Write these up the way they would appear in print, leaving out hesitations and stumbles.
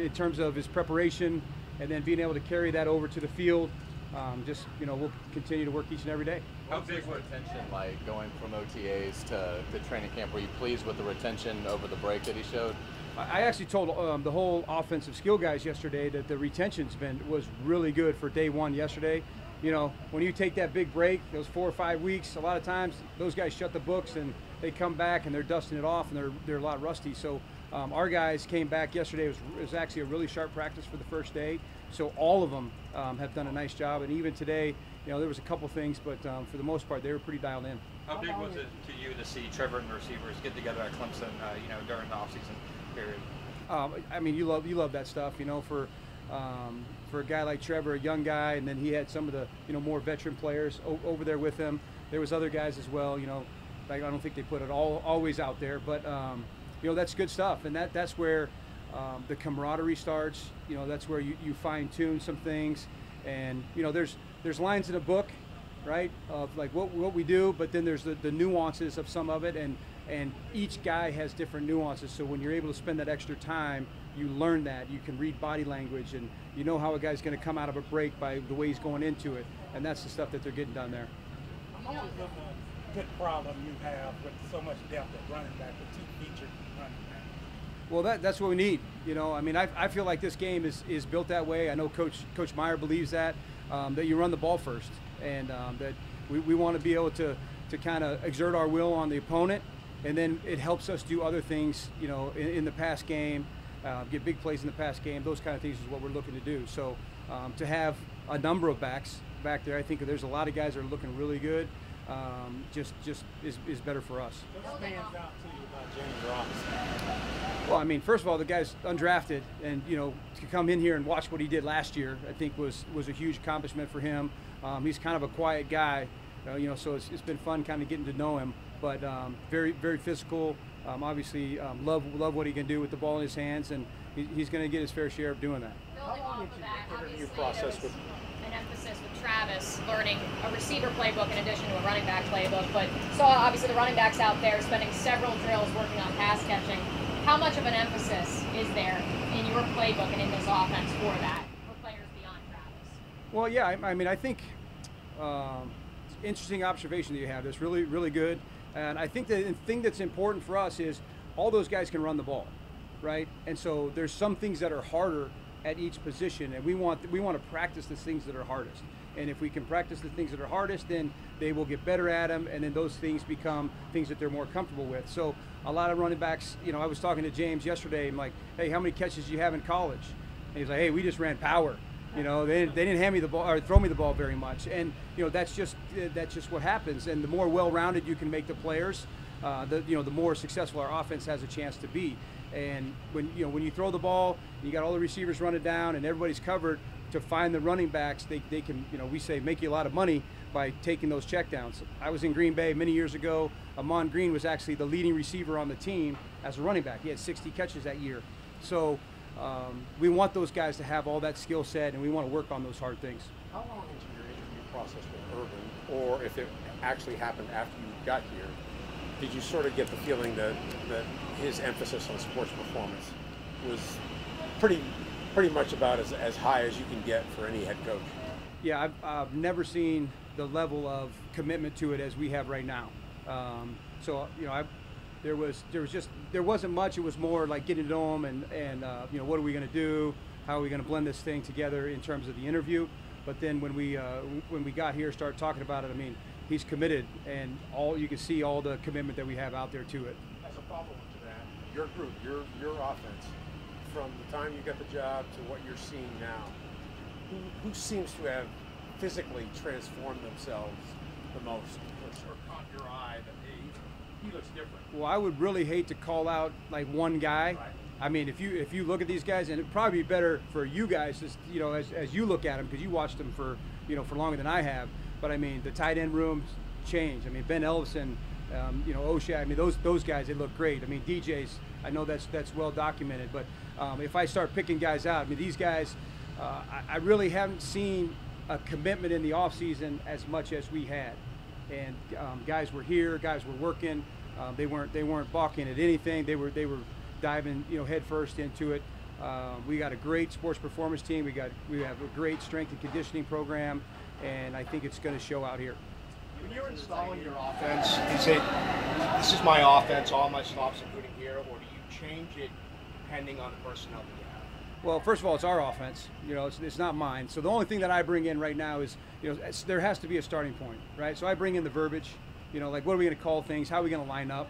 in terms of his preparation, and then being able to carry that over to the field. We'll continue to work each and every day. How big was retention like going from OTAs to training camp? Were you pleased with the retention over the break that he showed? I actually told the whole offensive skill guys yesterday that the retention's was really good for day one yesterday. You know, when you take that big break, those 4 or 5 weeks, a lot of times those guys shut the books and they come back and they're dusting it off and they're a lot rusty. So our guys came back yesterday. It was actually a really sharp practice for the first day. So all of them have done a nice job. And even today, you know, there was a couple things, but for the most part, they were pretty dialed in. How big was it to you to see Trevor and the receivers get together at Clemson, during the offseason period? I mean, you love that stuff, you know, for a guy like Trevor, a young guy, and then he had some of the, more veteran players over there with him. There was other guys as well, like I don't think they put it always out there, but that's good stuff, and that's where the camaraderie starts. That's where you fine tune some things, and there's lines in a book, right, of like what we do, but then there's the nuances of some of it, and each guy has different nuances. So when you're able to spend that extra time, you learn that. You can read body language, and you know how a guy's going to come out of a break by the way he's going into it, and that's the stuff that they're getting done there. How much of a good problem you have with so much depth at running back, with two featured running backs? Well, that's what we need. I mean, I feel like this game is built that way. I know Coach Meyer believes that you run the ball first, and that we want to be able to kind of exert our will on the opponent, and then it helps us do other things, in the pass game, get big plays in the pass game. Those kind of things is what we're looking to do. So to have a number of backs back there, I think there's a lot of guys that are looking really good. Just is better for us. What stands out to you about James Robinson? Well, I mean, first of all, the guy's undrafted, and to come in here and watch what he did last year, I think was a huge accomplishment for him. He's kind of a quiet guy, so it's been fun kind of getting to know him. But very, very physical. Obviously, love what he can do with the ball in his hands, and he's going to get his fair share of doing that. Building off of that, obviously there was an emphasis with Travis learning a receiver playbook in addition to a running back playbook, but saw obviously the running backs out there spending several drills working on pass catching. How much of an emphasis is there in your playbook and in this offense for that, for players beyond Travis? Well, yeah, I mean, I think it's an interesting observation that you have. That's really, really good. And I think the thing that's important for us is all those guys can run the ball, right? And so there's some things that are harder at each position, and we want to practice the things that are hardest. And if we can practice the things that are hardest, then they will get better at them, and then those things become things that they're more comfortable with. So a lot of running backs, I was talking to James yesterday. I'm like, hey, how many catches do you have in college? And he's like, hey, we just ran power. They didn't hand me the ball or throw me the ball very much, and that's just what happens. And the more well-rounded you can make the players, the more successful our offense has a chance to be. And when you throw the ball, you got all the receivers running down, and everybody's covered. To find the running backs, they can, we say, make you a lot of money by taking those checkdowns. I was in Green Bay many years ago. Amon Green was actually the leading receiver on the team as a running back. He had 60 catches that year. So we want those guys to have all that skill set, and we want to work on those hard things. How long into your interview process with Urban, or if it actually happened after you got here, did you sort of get the feeling that his emphasis on sports performance was pretty much about as high as you can get for any head coach? Yeah, I've never seen the level of commitment to it as we have right now. There wasn't much. It was more like getting to know him and what are we going to do? How are we going to blend this thing together in terms of the interview? But then when we got here, started talking about it, I mean, he's committed, and you can see all the commitment that we have out there to it. As a follow-up to that, your group, your offense, from the time you got the job to what you're seeing now, who seems to have physically transformed themselves the most, or caught your eye that he looks different? Well, I would really hate to call out like one guy. Right. I mean, if you look at these guys, and it'd probably be better for you guys, just, as you look at them, because you watched them for longer than I have. But I mean, the tight end room changed. I mean, Ben Ellison, O'Shea. I mean, those guys, they look great. I mean, DJ's, I know that's well documented. But if I start picking guys out, I mean, these guys, I really haven't seen a commitment in the offseason as much as we had. And guys were here, guys were working. They weren't balking at anything. They were diving head first into it. We got a great sports performance team. We have a great strength and conditioning program, and I think it's going to show out here. When you're installing your offense, is it, this is my offense, all my stops are putting here, or do you change it depending on the personnel that you have? Well, first of all, it's our offense. You know, it's not mine. So the only thing that I bring in right now is, you know, there has to be a starting point, right? So I bring in the verbiage, you know, like what are we going to call things, how are we going to line up,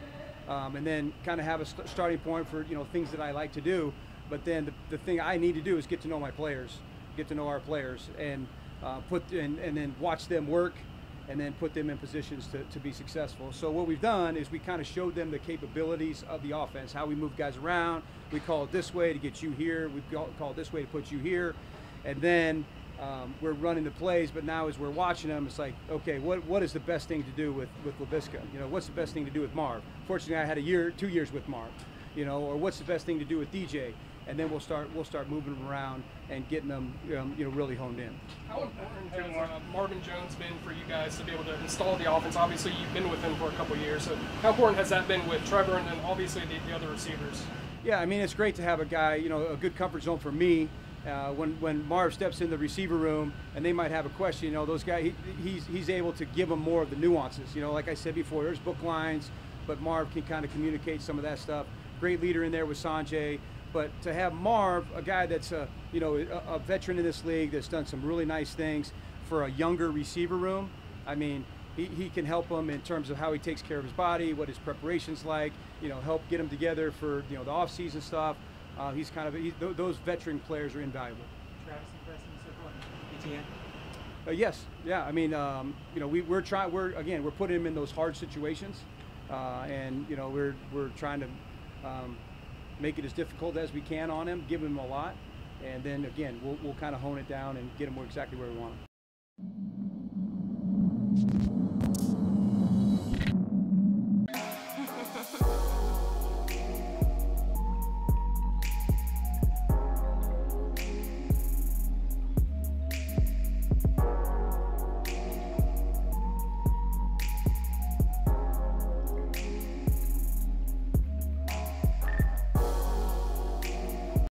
and then kind of have a starting point for, you know, things that I like to do. But then the thing I need to do is get to know my players, get to know our players, and and then watch them work, and then put them in positions to be successful. So what we've done is we kind of showed them the capabilities of the offense, how we move guys around. We call it this way to get you here. We call it this way to put you here. And then we're running the plays, but now as we're watching them, it's like, okay, what is the best thing to do with LaVisca? You know, what's the best thing to do with Marv? Fortunately, I had 2 years with Marv, you know, or what's the best thing to do with DJ? And then we'll start moving them around and getting them, you know, really honed in. How important has Marvin Jones been for you guys to be able to install the offense? Obviously, you've been with him for a couple of years. So how important has that been with Trevor and then obviously the other receivers? Yeah, I mean, it's great to have a guy, you know, a good comfort zone for me. When Marv steps in the receiver room and they might have a question, you know, those guys, he's able to give them more of the nuances. You know, like I said before, there's book lines, but Marv can kind of communicate some of that stuff. Great leader in there with Sanjay. But to have Marv, a guy that's a veteran in this league that's done some really nice things for a younger receiver room, I mean, he can help him in terms of how he takes care of his body, what his preparation's like, you know, help get him together for, you know, the off-season stuff. He's kind of those veteran players are invaluable. Travis impressing so far. Etienne? Yes, yeah. I mean, you know, we're putting him in those hard situations, and you know, we're trying to make it as difficult as we can on him, give him a lot, and then again, we'll kind of hone it down and get him exactly where we want him.